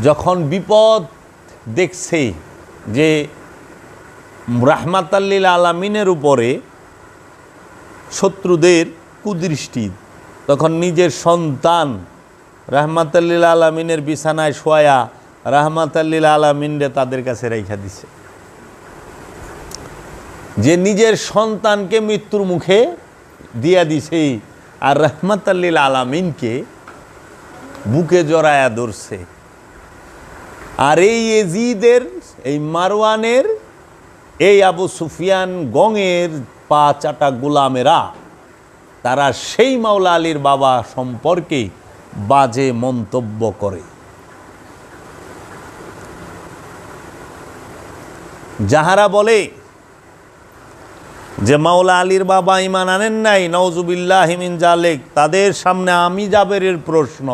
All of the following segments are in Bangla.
যখন বিপদ দেখছে যে রাহমাতাল লিল আলামিনের উপরে শত্রুদের কুদৃষ্টি, তখন নিজের সন্তান রাহমাতাল লিল আলামিনের বিছানায় শোয়া রাহমাতাল লিল আলামিনরে তাদের কাছে রেখা দিছে। যে নিজের সন্তানকে মৃত্যুর মুখে দিয়া দিছে আর রাহমাতাল লিল আলামিনকে বুকে জড়ায়া ধরছে। আর এই ইয়াজিদের, এই মারওয়ানের, এই আবু সুফিয়ান গঙের পা চাটা গোলামেরা তারা সেই মাওলা আলীর বাবা সম্পর্কে বাজে মন্তব্য করে। যাহারা বলে যে মাওলা আলীর বাবা ঈমান আনেন নাই, নাউজুবিল্লাহি মিন জালিক, তাদের সামনে আমি জাবেরের প্রশ্ন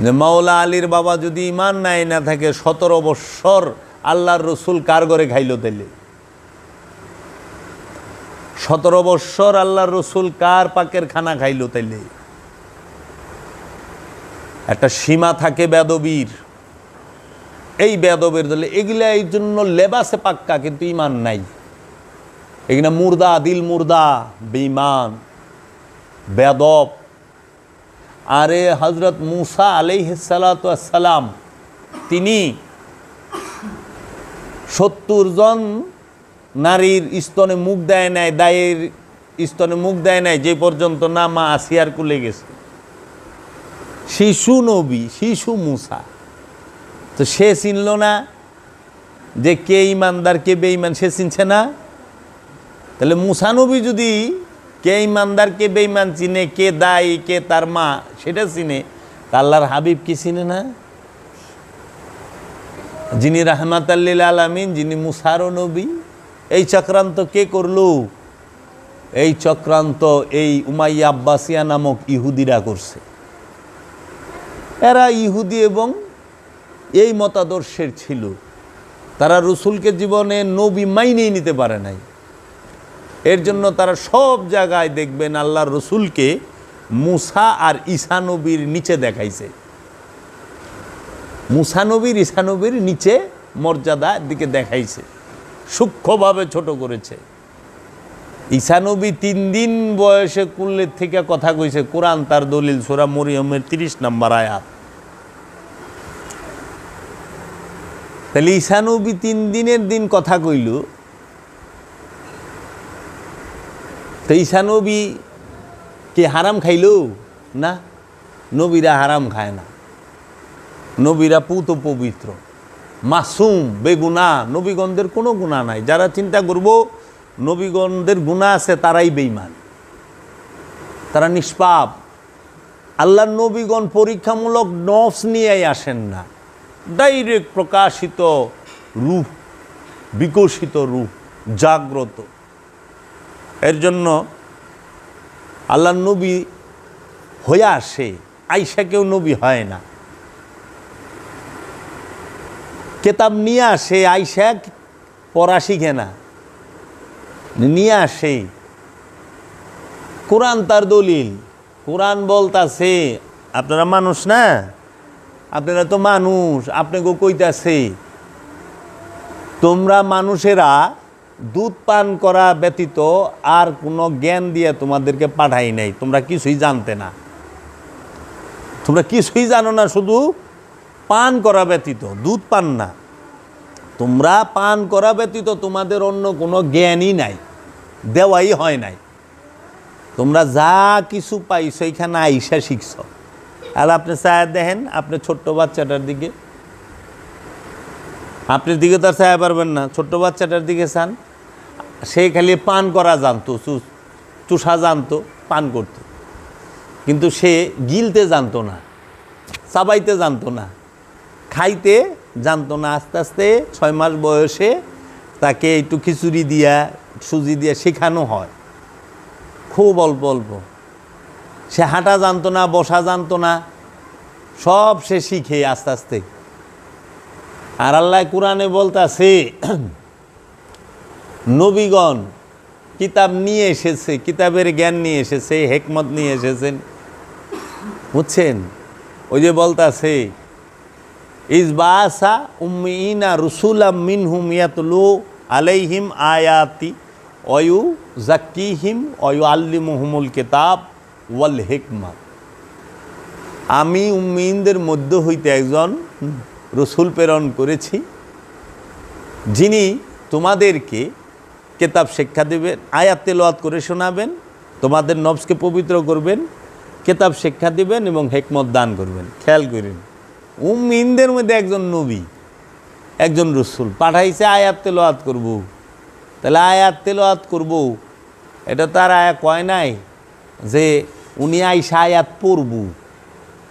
যে মাওলা আলীর বাবা যদি ঈমান নাই না থাকে 17 বৎসর আল্লাহর রসুল কার ঘরে খাইল তাইলে? 17 বৎসর আল্লাহর রসুল কার পাকের খানা খাইল তাইলে? একটা সীমা থাকে বেদবীর। এই বেদবের দলে এগুলা এই জন্য লেবাসে পাক্কা কিন্তু ঈমান নাই। এগুলা মুর্দা, দিল মুর্দা, বেঈমান, বেদব। আরে হযরত মুসা আলাইহিস সালাতু ওয়াস সালাম তিনি 70 জন নারীর স্তনে মুখ দেয় নাই, দায়ের স্তনে মুখ দেয় নাই, যে পর্যন্ত না মা আসিয়ার কুলে গেছে। শিশু নবী, শিশু মুসা, তো সে চিনল না যে কে ইমানদার কে বেঈমান, সে চিনছে না। তাহলে মুসা নবী যদি কে ইমানদার কে বেঈমান চিনে, কে দায়ী কে তার মা সেটা চিনে, তা আল্লাহর হাবিব কি চিনে না? যিনি রাহমাতাল লিল আলামিন, যিনি মুসারও নবী। এই চক্রান্ত কে করলো? এই চক্রান্ত এই উমাইয়া আব্বাসিয়া নামক ইহুদিরা করছে। এরা ইহুদি এবং এই মতাদর্শের ছিল। তারা রসুলকে জীবনে নবী মাইনেই নিতে পারে নাই। এর জন্য তারা সব জায়গায় দেখবেন আল্লাহর রসুলকে মুসা আর ঈসা নবীর নিচে দেখাইছে। মুসা নবীর ঈসা নবীর নিচে মর্যাদার দিকে দেখাইছে, সূক্ষ্মভাবে ছোট করেছে। ঈসা নবী 3 দিন বয়সে কুলের থেকে কথা কইছে, কোরআন তার দলিল, সূরা মরিয়মের 30 নম্বর আয়াত। তাহলে ঈসা নবী 3 দিনের দিন কথা কইল, তো ঈসা নবী কি হারাম খাইল? না, নবীরা হারাম খায় না। নবীরা পুত পবিত্র, মাসুম, বেগুনা। নবীগণদের কোনো গুনাহ নাই। যারা চিন্তা করব নবীগণদের গুনাহ আছে তারাই বেঈমান, তারা নিষ্পাপ। আল্লাহর নবীগণ পরীক্ষামূলক নফস নিয়েই আসেন না, ডাইরেক্ট প্রকাশিত রূপ, বিকশিত রূপ, জাগ্রত। এর জন্য আল্লাহর নবী হয়ে আসে, আয়েশা কেউ নবী হয় না। কেতাব নিয়ে আসে, আয়েশা পড়া শিখে না, নিয়ে আসে। কোরআন তার দলিল। কোরআন বলতাছে আপনারা মানুষ না, আপনারা তো মানুষ, আপনাকে কইতাছে তোমরা মানুষেরা দুধ পান করা ব্যতীত আর কোনো জ্ঞান দিয়ে তোমাদেরকে পাঠাই নাই। তোমরা কিছুই জানতে না, তোমরা কিছুই জানো না, শুধু পান করা ব্যতীত, দুধ পান না, তোমরা পান করা ব্যতীত তোমাদের অন্য কোনো জ্ঞানই নাই, দেওয়াই হয় নাই। তোমরা যা কিছু পাইছো এইখানে আইসা শিখছ। আর আপনি চায় দেখেন, আপনি ছোট্ট বাচ্চাটার দিকে, আপনার দিকে তো আর চায় পারবেন না, ছোট্ট বাচ্চাটার দিকে চান। সে খালি পান করা জানতো, চুষা জানতো, পান করত, কিন্তু সে গিলতে জানতো না, চাবাইতে জানতো না, খাইতে জানতো না। আস্তে আস্তে 6 মাস বয়সে তাকে একটু খিচুড়ি দিয়া, সুজি দিয়া শেখানো হয়, খুব অল্প অল্প। সে হাঁটা জানতো না, বসা জানতো না, সব সে শিখে আস্তে আস্তে। আর আল্লাহ কোরআনে বলতাছে নবীগণ কিতাব নিয়ে এসেছে, কিতাবের জ্ঞান নিয়ে এসেছে, হেকমত নিয়ে এসেছেন, বুঝছেন? ওই যে বলতাছে ইসবাসা উম্মিনা রুসুলাম মিনহুম ইয়াতলু আলাইহিম আয়াতি অয়ু জাক্কিহিম অয়ু আল্লিমুহুমুল কিতাব ওয়াল হিকমা। আমি উম্মিনদের মধ্য হইতে একজন রসুল প্রেরণ করেছি, যিনি তোমাদেরকে কিতাব শিক্ষা দেবেন, আয়াত তেলাওয়াত করে শোনাবেন, তোমাদের নফসকে পবিত্র করবেন, কিতাব শিক্ষা দিবেন এবং হিকমত দান করবেন। খেয়াল করেন, উম্মিনদের মধ্যে একজন নবী, একজন রসুল পাঠাইছে আয়াত তেলাওয়াত করব। তাহলে আয়াত তেলাওয়াত করব, এটা তার আয়া কয় নাই যে উনি আইসা আয়াত পড়ব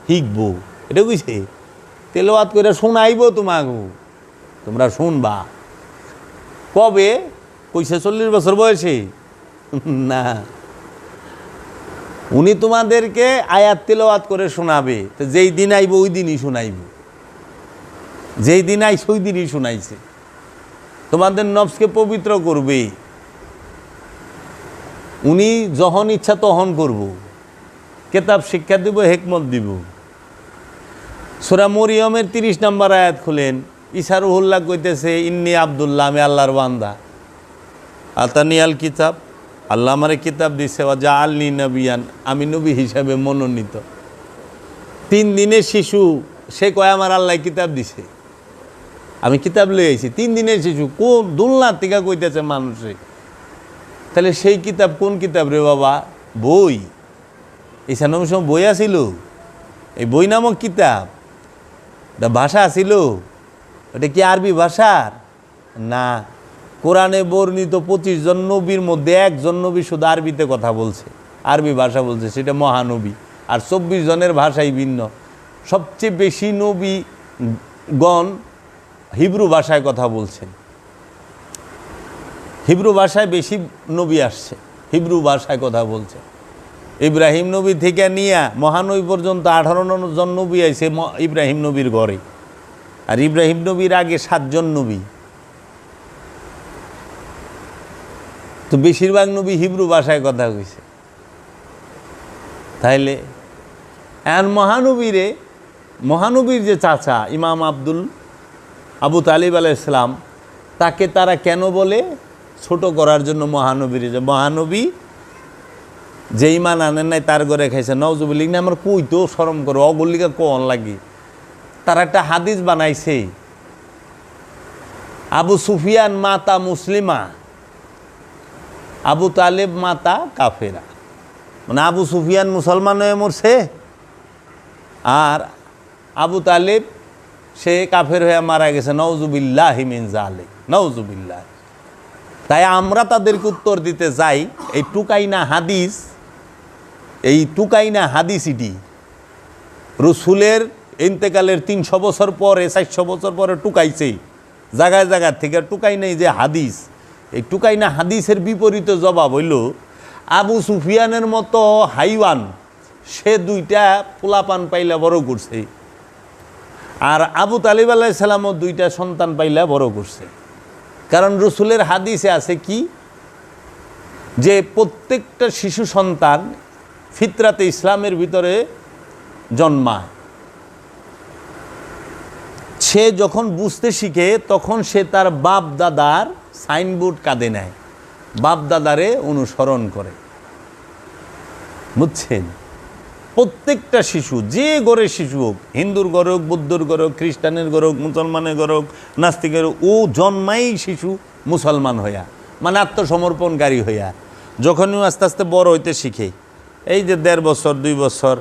শিখব, এটা বুঝছে? তেলাওয়াত করে শোনাইব তোমাকে, তোমরা শুনবা। কবে কইছে? 40 বছর বয়সে না, উনি তোমাদেরকে আয়াত তেলাওয়াত করে শোনাবে। তো যেই দিন আইব ওই দিনই শোনাইব, যেই দিন আইস ওই দিনই শোনাইছে। তোমাদের নফসকে পবিত্র করবে, উনি যখন ইচ্ছা তখন করব, কিতাব শিক্ষা দিব, হিকমত দিব। সূরা মরিয়মের 30 নম্বর আয়াত খুলেন, ঈসা রুহুল্লাহ কইতেছে ইন্নী আব্দুল্লাহ, আমি আল্লাহর বান্দা। আতানি আল কিতাব, আল্লাহ আমারে কিতাব দিছে, ওয়া আলনি নবিয়ান, আমি নবী হিসাবে মনোনীত। 3 দিনের শিশু সে কয় আমার আল্লাহ কিতাব দিছে, আমি কিতাব লই আইছি। 3 দিনের শিশু কোন দুলনা থেকে কইতেছে মানুষে? তাহলে সেই কিতাব কোন কিতাব রে বাবা? বই। ঈসা নবীর সময় বই আছিল? এই বই নামক কিতাব ভাষা আছিল? এটা কি আরবি ভাষার? না, কোরআনে বর্ণিত 25 জন নবীর মধ্যে একজন নবী শুধু আরবিতে কথা বলছে, আরবি ভাষা বলছে, সেটা মহানবী। আর 24 জনের ভাষাই ভিন্ন। সবচেয়ে বেশি নবীগণ হিব্রু ভাষায় কথা বলছেন, হিব্রু ভাষায় বেশি নবী আসছে, হিব্রু ভাষায় কথা বলছে। ইব্রাহিম নবী থেকে নিয়ে মহানবী পর্যন্ত 18 জন নবী আইছে ইব্রাহিম নবীর ঘরে। আর ইব্রাহিম নবীর আগে 7 জন নবী। তো বেশিরভাগ নবী হিব্রু ভাষায় কথা কইছে। তাইলে আর মহানবীর যে চাচা ইমাম আবু তালিব আলাইহিস সালাম, তাকে তারা কেন বলে? ছোট করার জন্য মহানবীর। যে মহানবী যে ইমান আনেন নাই তার ঘরে খাইছে, নওজুবিল্লাহ না, আমার কইতেও শরম করো, অগল্লিকা কোন লাগে। তারা একটা হাদিস বানাইছে, আবু সুফিয়ান মাতা মুসলিমা, আবু তালেব মাতা কাফেরা। মানে আবু সুফিয়ান মুসলমান হয়ে মরছে, আর আবু তালেব সে কাফের হয়ে মারা গেছে। নওজুবিল্লাহি মিন যালিক, নওজুবিল্লাহ। তাই আমরা তাদেরকে উত্তর দিতে যাই, এই টুকাইনা হাদিসটি রসুলের ইন্তেকালের 300 বছর পরে, 400 বছর পরে টুকাইছে জায়গায় জায়গার থেকে। টুকাইনাই যে হাদিস, এই টুকাইনা হাদিসের বিপরীতে জবাব হইল আবু সুফিয়ানের মতো হাইওয়ান, সে 2টা পোলাপান পাইলা বড় করছে, আর আবু তালিব আলাইহিস সালামও 2টা সন্তান পাইলা বড় করছে। কারণ রসুলের হাদিসে আছে কি, যে প্রত্যেকটা শিশু সন্তান ফিতরাতে ইসলামের ভিতরে জন্মায়। সে যখন বুঝতে শিখে তখন সে তার বাপ দাদার সাইনবোর্ড কাঁধে নেয়, বাপ দাদারে অনুসরণ করে। বুঝছেন? প্রত্যেকটা শিশু, যে ঘরের শিশু হোক, হিন্দুর ঘর হোক, বৌদ্ধর ঘর হোক, খ্রিস্টানের ঘর হোক, মুসলমানের ঘর হোক, নাস্তিকের হোক, ও জন্মাই শিশু মুসলমান হইয়া, মানে আত্মসমর্পণকারী হইয়া। যখনই আস্তে আস্তে বড় হইতে শিখে, এই যে 1.5 বছর 2 বছর,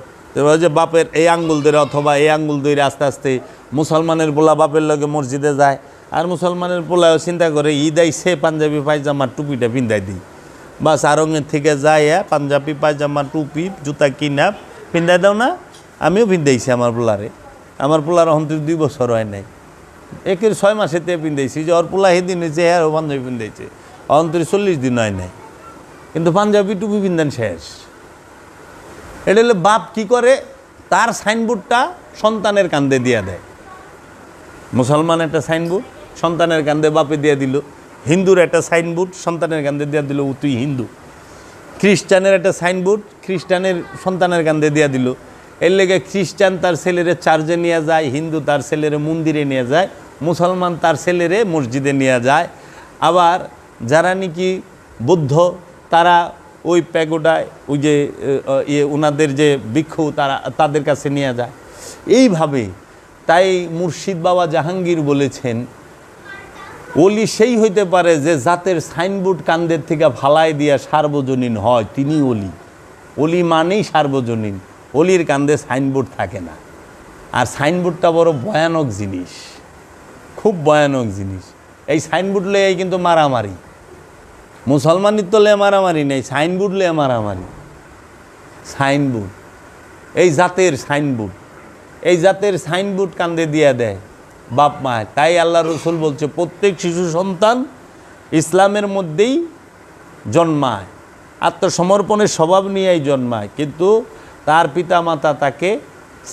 যে বাপের এই আঙ্গুল ধরে অথবা এই আঙ্গুল ধরে আস্তে আস্তে মুসলমানের পোলা বাপের লগে মসজিদে যায়, আর মুসলমানের পোলাও চিন্তা করে ঈদ আইছে পাঞ্জাবি পায়জামা টুপিটা পিন্ধাই দিই, বাস আরঙের থেকে যায় পাঞ্জাবি পায়জামা টুপি জুতা কিনা পিন্ধাই দাও না। আমিও পিন্ধাইছি আমার পোলারে, আমার পোলার অন্তর 2 বছর হয় নাই, 6 মাসেতে পিন্ধাইছি। যে ওর পোলা সেদিন হয়েছে হ্যাঁ পাঞ্জাবি পিন্ধাইছে, অন্তর 40 দিন হয় নাই, কিন্তু পাঞ্জাবি টুপি পিন্ধান শেষ। এটা হলে বাপ কি করে, তার সাইনবোর্ডটা সন্তানের কান্দে দিয়ে দেয়। মুসলমান একটা সাইনবোর্ড সন্তানের কান্দে বাপে দিয়ে দিল, হিন্দুর একটা সাইনবোর্ড সন্তানের কান্দে দিয়ে দিল তুই হিন্দু, খ্রিস্টানের একটা সাইনবোর্ড খ্রিস্টানের সন্তানের কান্দে দিয়ে দিল। এর লেগে খ্রিস্টান তার ছেলেরে চার্চে নিয়ে যায়, হিন্দু তার ছেলেরে মন্দিরে নিয়ে যায়, মুসলমান তার ছেলেরে মসজিদে নিয়ে যায়। আবার যারা নাকি বৌদ্ধ তারা ওই প্যাগোডায় ওই যে ওনাদের যে ভিক্ষু তাদের কাছে নিয়ে যায় এইভাবে। তাই মুর্শিদ বাবা জাহাঙ্গীর বলেছেন, ওলি সেই হইতে পারে যে জাতের সাইনবোর্ড কান্দের থেকে ফালাই দিয়া সার্বজনীন হয়, তিনি ওলি। ওলি মানেই সার্বজনীন, ওলির কান্দে সাইনবোর্ড থাকে না। আর সাইনবোর্ডটা বড় ভয়ানক জিনিস, খুব ভয়ানক জিনিস। এই সাইনবোর্ড লয়ে কিন্তু মারামারি, মুসলমানের তো লে মারামারি নেই, সাইনবোর্ড লে মারামারি। সাইনবোর্ড, এই জাতের সাইনবোর্ড, এই জাতের সাইনবোর্ড কান্দে দিয়ে দেয় বাপ মায়। তাই আল্লাহ রসুল বলছে প্রত্যেক শিশু সন্তান ইসলামের মধ্যেই জন্মায়, আত্মসমর্পণের স্বভাব নিয়েই জন্মায়, কিন্তু তার পিতা মাতা তাকে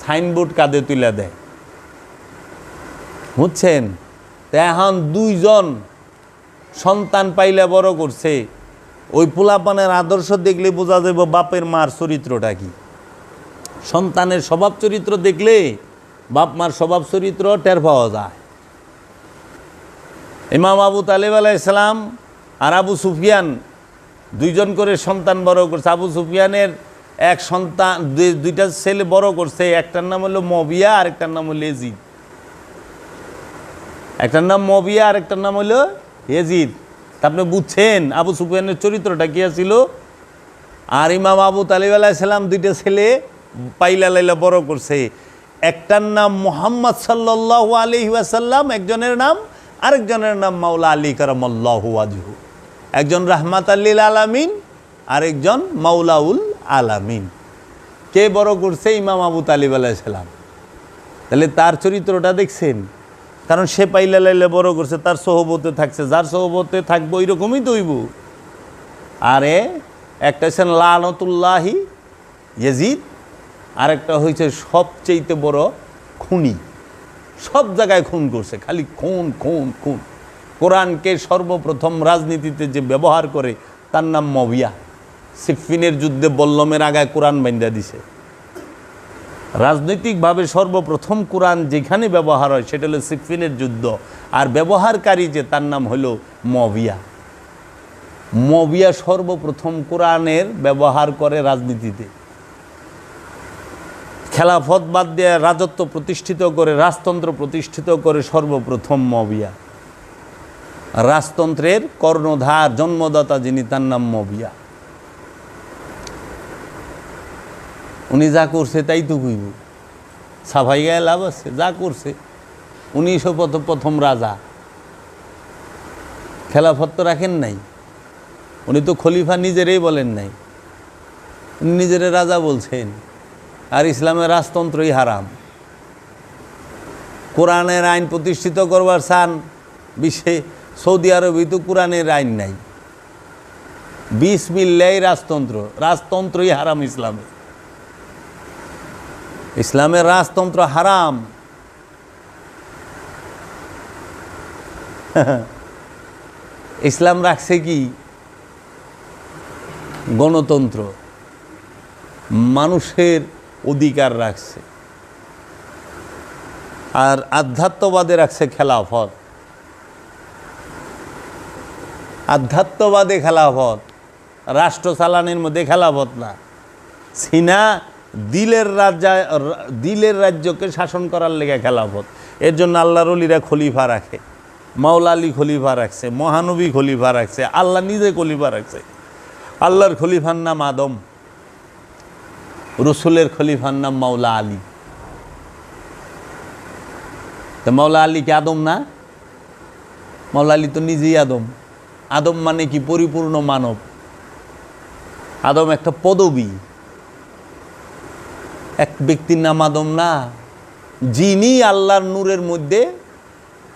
সাইনবোর্ড কাঁধে তুলে দেয়, বুঝছেন? এখন দুইজন সন্তান পাইলে বড় করছে, ওই পোলাপানের আদর্শ দেখলে বোঝা যাবে বাপের মার চরিত্রটা কি। সন্তানের স্বভাব চরিত্র দেখলে বাপ মার স্বভাব চরিত্র টের পাওয়া যায়। ইমাম আবু তালেব আলাইহিস সালাম আর আবু সুফিয়ান দুইজন করে সন্তান বড় করছে। আবু সুফিয়ানের এক সন্তান, দুইটা ছেলে বড় করছে, একটার নাম হলো মবিয়া আর একটার নাম হলো এজিদ। একটার নাম মবিয়া আর একটার নাম হলো এজিদ। তা আপনি বুঝছেন আবু সুফিয়ানের চরিত্রটা কি ছিল। আর ইমাম আবু তালেব আলাইহিস সালাম দুইটা ছেলে পাইলা লাইলা বড় করছে, একটার নাম মুহাম্মদ সাল্লাল্লাহু আলাইহি ওয়াসাল্লাম একজনের নাম, আরেকজনের নাম মাওলা আলী কারামাল্লাহু ওয়াজহু। একজন রাহমাত লিল আলামিন, আরেকজন মাওলাউল আলামিন। কে বড় করছে? ইমাম আবু তালেব আলাইহিস সালাম। তাহলে তার চরিত্রটা দেখছেন, কারণ সে পাইলা লাইলা বড় করছে, তার সোহবতে থাকছে, যার সোহবতে থাকবো ওই রকমই তৈব। আরে একটা হচ্ছেন লানতুল্লাহি ইয়াজিদ, আরেকটা হয়েছে সবচেয়ে বড় খুনি, সব জায়গায় খুন করছে, খালি খুন খুন খুন। কোরআনকে সর্বপ্রথম রাজনীতিতে যে ব্যবহার করে তার নাম মবিয়া। সিফিনের যুদ্ধে বল্লমের আগায় কোরআন বাইন্দা দিছে। রাজনৈতিকভাবে সর্বপ্রথম কোরআন যেখানে ব্যবহার হয় সেটা হলো সিফিনের যুদ্ধ, আর ব্যবহারকারী যে তার নাম হলো মবিয়া। মবিয়া সর্বপ্রথম কোরআনের ব্যবহার করে রাজনীতিতে। খেলাফত বাদ দিয়ে রাজত্ব প্রতিষ্ঠিত করে, রাজতন্ত্র প্রতিষ্ঠিত করে সর্বপ্রথম মবিয়া। রাজতন্ত্রের কর্ণধার, জন্মদাতা যিনি, তার নাম মবিয়া। উনি যা করছে তাই তো কইব, সাফাই গায়ে লাভ আছে। যা করছে উনি প্রথম রাজা, খেলাফত তো রাখেন নাই, উনি তো খলিফা নিজেরই বলেন নাই, উনি নিজের রাজা বলছেন। আর ইসলামের রাজতন্ত্রই হারাম। কোরআনের আইন প্রতিষ্ঠিত করবার চান বিশ্বে, সৌদি আরবে তো কোরআনের আইন নাই। বিসমিল্লাহ রাজতন্ত্র, রাজতন্ত্রই হারাম ইসলামে। ইসলামের রাজতন্ত্র হারাম। ইসলাম রাখছে কি? গণতন্ত্র, মানুষের অধিকার রাখছে। আর আধ্যাত্মবাদে রাখছে খেলাফত। আধ্যাত্মবাদে খেলাফত, রাষ্ট্র চালানের মধ্যে খেলাফত না। সিনা দিলের রাজ্যকে শাসন করার লেগে খেলাফত। এর জন্য আল্লাহর ওলিরা খলিফা রাখে, মাওলা আলী খলিফা রাখছে, মহানবী খলিফা রাখছে, আল্লাহ নিজে খলিফা রাখছে। আল্লাহর খলিফার নাম আদম, রসুলের খলিফার নাম মাওলা আলী। তো মাওলা আলী কি আদম না? মাওলা আলী তো নিজেই আদম। আদম মানে কি? পরিপূর্ণ মানব। আদম একটা পদবী, এক ব্যক্তির নাম আদম না। যিনি আল্লাহর নূরের মধ্যে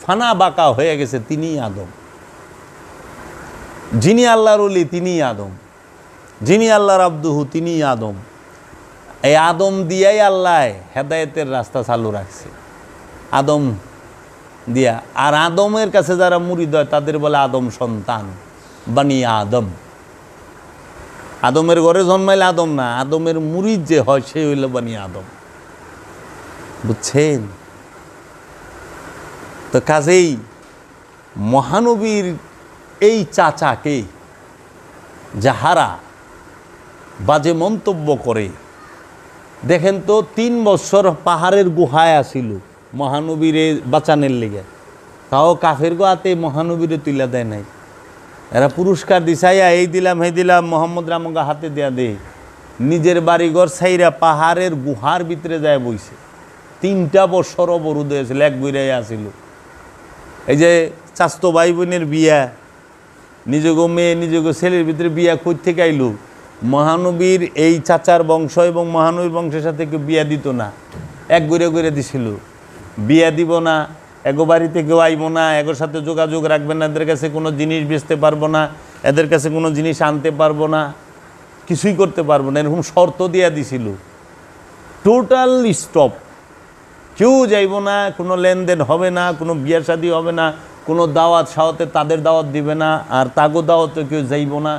ফানা বাঁকা হয়ে গেছে তিনিই আদম। যিনি আল্লাহর ওলি তিনিই আদম, যিনি আল্লাহর আব্দুহু তিনিই আদম। এই আদম দিয়াই আল্লাহ হেদায়েতের রাস্তা চালু রাখছে, আদম দিয়া। আর আদমের কাছে যারা মুরিদ হয় তাদের বলে আদম সন্তান, বানি আদম। আদমের ঘরে জন্মাইলে আদম না, আদমের মুরিদ যে হয় সে হইল বানি আদম। বুঝছেন? তো কাজেই মহানবীর এই চাচাকে যাহারা বাজে মন্তব্য করে, দেখেন তো 3 বছর পাহাড়ের গুহায় আসিল মহানবীরে বাঁচানের লেগে, তাও কাফের গোয়াতে মহানবীরে তুলে দেয় নাই। এরা পুরস্কার দিছাইয়া এই দিলাম হে দিলাম, মোহাম্মদ রামগা হাতে দেয়া দে, নিজের বাড়িঘর ছাইরা পাহাড়ের গুহার ভিতরে যায় বইছে। 3টা বছর অবরোধ হয়েছিল, এক বইরাই আসিল। এই যে চাস্তো ভাই বোনের বিয়া, নিজেগো মেয়ে নিজেগো ছেলের ভিতরে বিয়া কই থেকে আইল? মহানবীর এই চাচার বংশ এবং মহানবীর বংশের সাথে কেউ বিয়া দিত না, এক ঘুরে ঘুরে দিছিল। বিয়া দিব না, এগো বাড়িতে কেউ আইব না, এগোর সাথে যোগাযোগ রাখবেন না, এদের কাছে কোনো জিনিস বেচতে পারবো না, এদের কাছে কোনো জিনিস আনতে পারবো না, কিছুই করতে পারবো না, এরকম শর্ত দিয়া দিছিল। টোটাল স্টপ, কেউ যাইব না, কোনো লেনদেন হবে না, কোনো বিয়া শাদী হবে না, কোনো দাওয়াত সাওয়াতে তাদের দাওয়াত দিবে না, আর তাগো দাওয়াতে কেউ যাইব না।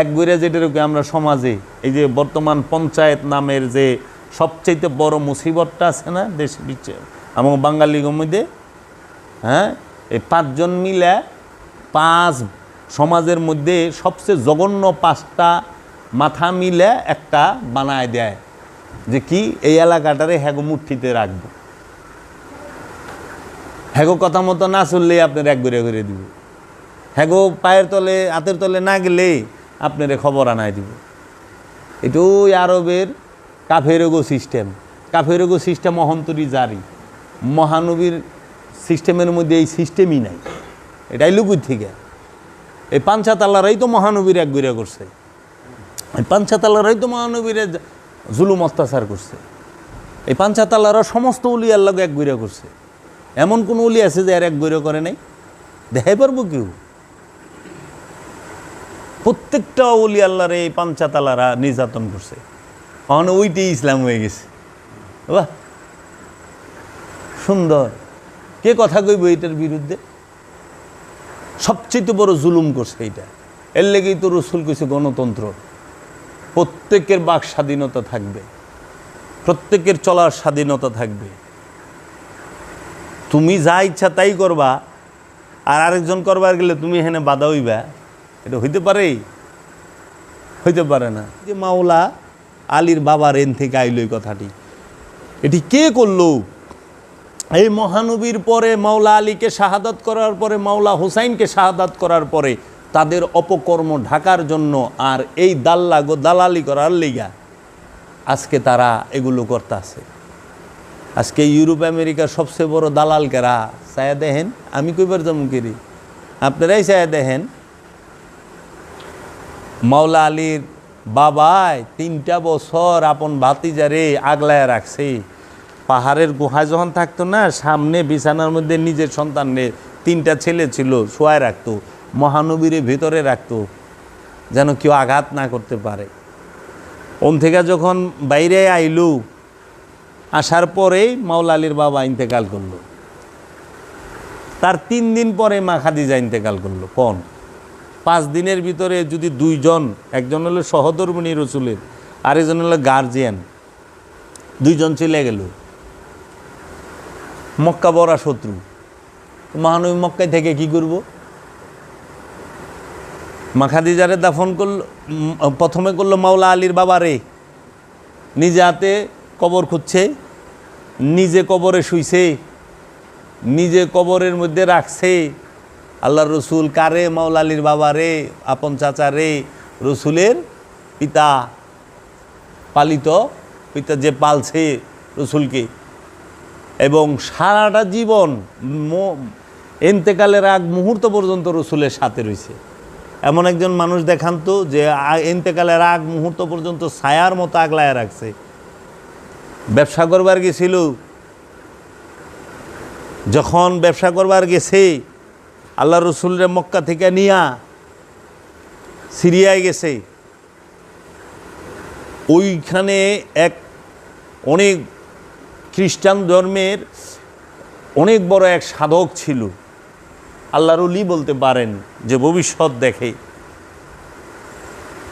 এক ঘুরে যেটাকে আমরা সমাজে এই যে বর্তমান পঞ্চায়েত নামের যে সবচেয়ে বড় মুসিবতটা আছে না দেশ আমার বাঙালির মধ্যে, হ্যাঁ, এই 5 জন মিলে 5 সমাজের মধ্যে সবচেয়ে জঘন্য 5টা মাথা মিলে একটা বানায় দেয় যে কি এই এলাকাটারে হ্যাগো মুঠিতে রাখবো, হ্যাগো কথা মতো না চললে আপনার এক ঘুরে ঘুরে দিব, হ্যাগো পায়ের তলে হাতের তলে না গেলে আপনারে খবর আনায় দিব। এটা ওই আরবের কাফেরগো সিস্টেম। কাফেরগো সিস্টেম অহন্তরী জারি, মহানবীর সিস্টেমের মধ্যে এই সিস্টেমই নাই। এটাই লুকুই থেকে এই 5 তালারাই তো মহানবীর এক ঘুরে করছে, এই 5 তালারাই তো মহানবীর জুলুম অত্যাচার করছে। এই 5 তালারা সমস্ত উলিয়ার লগে এক ঘুরে করছে। এমন কোন উলি আছে যে আর এক ঘুরে করে নাই? দেখাই পারবো কেউ? প্রত্যেকটা উলি আল্লাহরে এই 5 তালারা নির্যাতন করছে। কারণ ওইটাই ইসলাম হয়ে গেছে। বাহ, সুন্দর। কে কথা কইব এইটার বিরুদ্ধে? সবচেয়ে বড় জুলুম করছে এইটা। এর লেগেই তো রসুল কইছে গণতন্ত্র, প্রত্যেকের বাক স্বাধীনতা থাকবে, প্রত্যেকের চলার স্বাধীনতা থাকবে। তুমি যা ইচ্ছা তাই করবা, আর আরেকজন করবার গেলে তুমি এখানে বাধা হইবা, এটা হইতে পারে? হইতে পারে না। যে মাওলা আলীর বাবার এন থেকে আইল এই কথাটি, এটি কে করলো? এই মহানবীর পরে মাওলা আলীকে শাহাদাত করার পরে, মাওলা হুসাইনকে শাহাদাত করার পরে তাদের অপকর্ম ঢাকার জন্য আর এই দালালি করার লিগা আজকে তারা এগুলো করতে আছে। আজকে ইউরোপ আমেরিকার সবচেয়ে বড় দালাল কেরা চায়া দেখেন, আমি কইবার যেমন করি, আপনারাই চায়া দেখেন। মাওলা আলীর বাবায় 3টা বছর আপন ভাতিজারে আগলায় রাখছে। পাহাড়ের গুহায় যখন থাকতো না, সামনে বিছানার মধ্যে নিজের সন্তানের 3টা ছেলে ছিল, শোয়ায় রাখতো, মহানবীরে ভেতরে রাখতো যেন কেউ আঘাত না করতে পারে। ওন থেকে যখন বাইরে আইলু, আসার পরেই মাওলা আলীর বাবা ইন্তেকাল করলো। তার 3 দিন পরে মা খাদিজা ইন্তেকাল করলো। কোন 5 দিনের ভিতরে যদি 2 জন, একজন হলো সহধর্মিণী রসুলের, আরেকজন হলো গার্জিয়ান, 2 জন চলে গেল। মক্কা বড় শত্রু, মহানবী মক্কায় থেকে কি করব? মা খাদিজারে দাফন করলো, প্রথমে করলো মাওলা আলীর বাবারে, নিজে হাতে কবর খুঁজছে, নিজে কবরে শুইছে, নিজে কবরের মধ্যে রাখছে। আল্লাহর রসুল কারে? মাওলা আলীর বাবারে, আপন চাচারে, রসুলের পিতা, পালিত পিতা যে পালছে রসুলকে, এবং সারাটা জীবন এন্তেকালের আগ মুহূর্ত পর্যন্ত রসুলের সাথে রয়েছে। এমন একজন মানুষ দেখান তো যে এন্তেকালের আগ মুহূর্ত পর্যন্ত ছায়ার মতো আগলায় রাখছে। ব্যবসা করবার গেছিল, যখন ব্যবসা করবার গেছে আল্লাহ রসুলরে মক্কা থেকে নিয়া সিরিয়ায় গেছে, ওইখানে এক অনেক খ্রিস্টান ধর্মের অনেক বড় এক সাধক ছিল, আল্লাহর ওলি বলতে পারেন, যে ভবিষ্যৎ দেখে।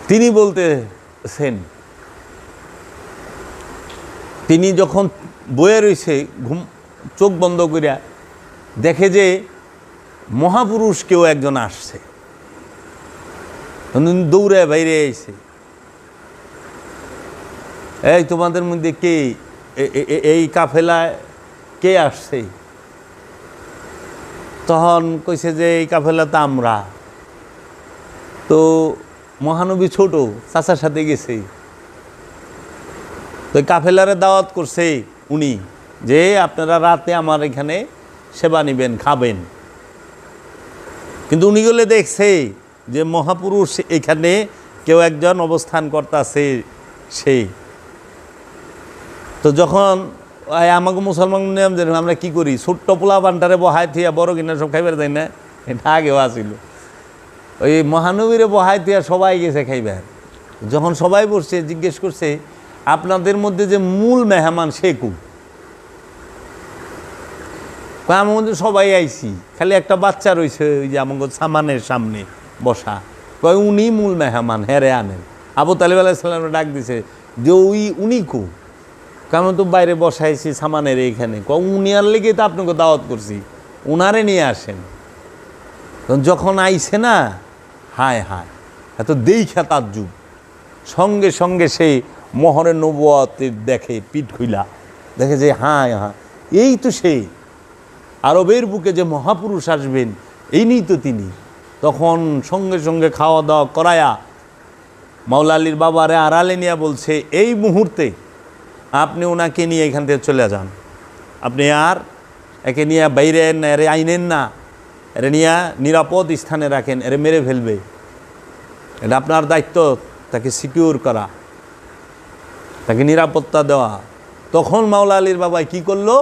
তিনি বলতেছেন তিনি যখন বয়ে রয়েছে ঘুম চোখ বন্ধ করিয়া দেখে যে মহাপুরুষ কেউ একজন আসছে, দৌড়ে বাইরে এসে, এই তোমাদের মধ্যে কে এই কাফেলায় কে আসছে? তখন কইছে যে এই কাফেলাতে আমরা। তো মহানবী ছোট, চাচার সাথে গেছে, তো কাফেলারে দাওয়াত করছে উনি যে আপনারা রাতে আমার এখানে সেবা নিবেন, খাবেন। কিন্তু উনি গেলে দেখছে যে মহাপুরুষ এখানে কেউ একজন অবস্থান করতেছে। সেই তো যখন আমাকে মুসলমান নিয়ম জানি আমরা কি করি, ছোট্ট পোলা বান্টারে বহাই থিয়া বড় কিনা সব খাইবার যাই না, এটা আগেও আসিল। ওই মহানবীরে বহাই থিয়া সবাই গেছে খাইবার। যখন সবাই বসছে জিজ্ঞেস করছে আপনাদের মধ্যে যে মূল মেহমান সে কু? আমার মধ্যে সবাই আইছি, খালি একটা বাচ্চা রয়েছে ওই যে আমাকে সামানের সামনে বসা, কয় উনি মূল মেহমান, হেরে আনেন। আবু তালিব আলাইহিস সালাম ডাক দিছে যে উনি কু? কেমন তো বাইরে বসাইছি সামানের এইখানে, উনি আর লেগে তো আপনাকে দাওয়াত করছি, উনারে নিয়ে আসেন। যখন আইছে না, হায় হায়, এত দেইখা তাজ্জুব, সঙ্গে সঙ্গে সেই মোহরের নবুয়তের দেখে পিঠ খুইলা দেখে যে হায় হায়, এই তো সেই আরবের বুকে যে মহাপুরুষ আসবেন, এই নিয়েই তো তিনি। তখন সঙ্গে সঙ্গে খাওয়া দাওয়া করায়া মাওলা আলীর বাবারে আড়ালে নিয়ে বলছে এই মুহূর্তে আপনি ওনাকে নিয়ে এখান থেকে চলে যান, আপনি আর একে নিয়ে বাইরে এরে আইনেন না, এরে নিয়ে নিরাপদ স্থানে রাখেন, এরে মেরে ফেলবে, এটা আপনার দায়িত্ব, তাকে সিকিউর করা, তাকে নিরাপত্তা দেওয়া। তখন মাওলা আলীর বাবা কি করলো,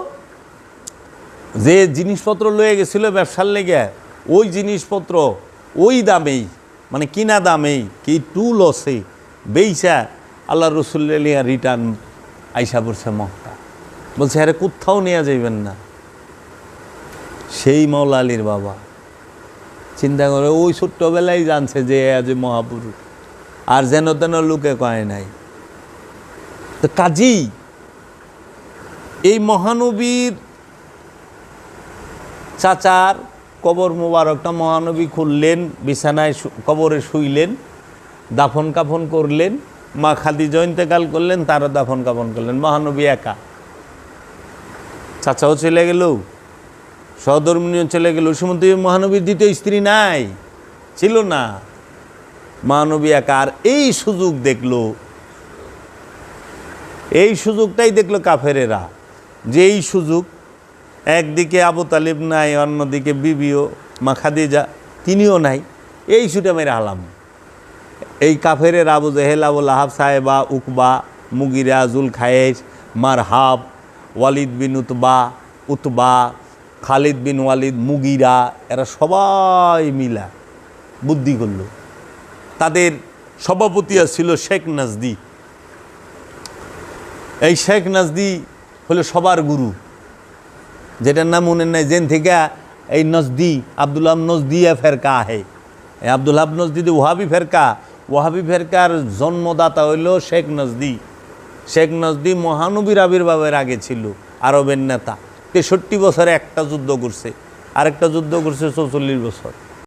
যে জিনিসপত্র লয়ে গেছিল ব্যবসার লেগে, ওই জিনিসপত্র ওই দামেই, মানে কিনা দামেই কি টুল লসে বেইসা আল্লাহ রসুল্লাহ লিয়া রিটার্ন আইসা পড়ছে মক্কা। বলছে আরে কোথাও নিয়ে যাইবেন না। সেই মাওলা আলীর বাবা চিন্তা করে ওই ছোট্টবেলায় জানছে যে আজ মহাপুরুষ, আর যেন তেন লোকে কয় নাই। তো কাজী এই মহানবীর চাচার কবর মোবারকটা মহানবী খুললেন, বিছানায় কবরে শুইলেন, দাফন কাফন করলেন, মা খাদিজা ইন্তেকাল করলেন, তারা দাফন কাফন করলেন, মহানবী একা। চাচাও চলে গেল, সহধর্মিনীও চলে গেল। ওই সময় মহানবীর দ্বিতীয় স্ত্রী নাই, ছিল না, মহানবী একা। আর এই সুযোগ দেখলো, এই সুযোগটাই দেখলো কাফেরেরা, যে এই সুযোগ, একদিকে আবু তালিব নাই, অন্যদিকে বিবিও মা খাদিজা তিনিও নাই, এই ছুটে মেরে হালাম। এই কাফেরের আবু জেহেল, আবু লাহাব, সাহেবা, উকবা, মুগিরা, জুল খায়েস, মারহাব, ওয়ালিদ বিন উতবা, খালিদ বিন ওয়ালিদ, মুগিরা, এরা সবাই মিলা বুদ্ধি করল। তাদের সভাপতি ছিল শেখ নাজদি। এই শেখ নাজদি হলো সবার গুরু, যেটার নাম মনে নাই, যেন থেকে এই নজদি আব্দুল্লাহ নজদিয়া ফেরকা আহে। এই আব্দুল্লাহ নজদি ওহাবি ফেরকা, ওহাবি ফেরকার জন্মদাতা হইল শেখ নজদি। শেখ নজদি মহানবীর আবির্ভাবের আগে ছিল আরবের নেতা। 63 বছরে একটা যুদ্ধ করছে, আরেকটা যুদ্ধ করছে 44 বছর।